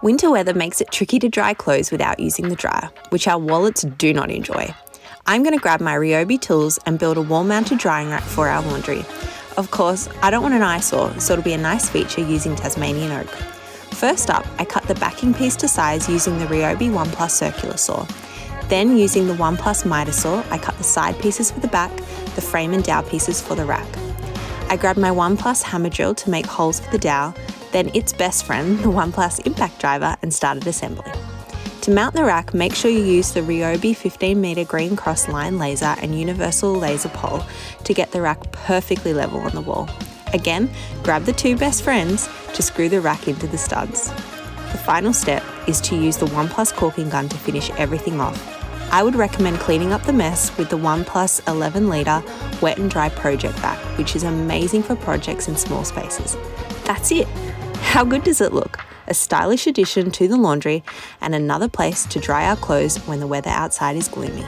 Winter weather makes it tricky to dry clothes without using the dryer, which our wallets do not enjoy. I'm going to grab my RYOBI tools and build a wall-mounted drying rack for our laundry. Of course, I don't want an eyesore, so it'll be a nice feature using Tasmanian oak. First up, I cut the backing piece to size using the RYOBI 1 Plus circular saw. Then, using the 1 Plus miter saw, I cut the side pieces for the back, the frame and dowel pieces for the rack. I grabbed my 1 Plus hammer drill to make holes for the dowel, then its best friend, the 1 Plus impact driver, and started assembly. To mount the rack, make sure you use the RYOBI 15-meter green cross line laser and universal laser pole to get the rack perfectly level on the wall. Again, grab the two best friends to screw the rack into the studs. The final step is to use the 1 Plus caulking gun to finish everything off. I would recommend cleaning up the mess with the 1 Plus 11-litre wet and dry project vac, which is amazing for projects in small spaces. That's it! How good does it look? A stylish addition to the laundry and another place to dry our clothes when the weather outside is gloomy.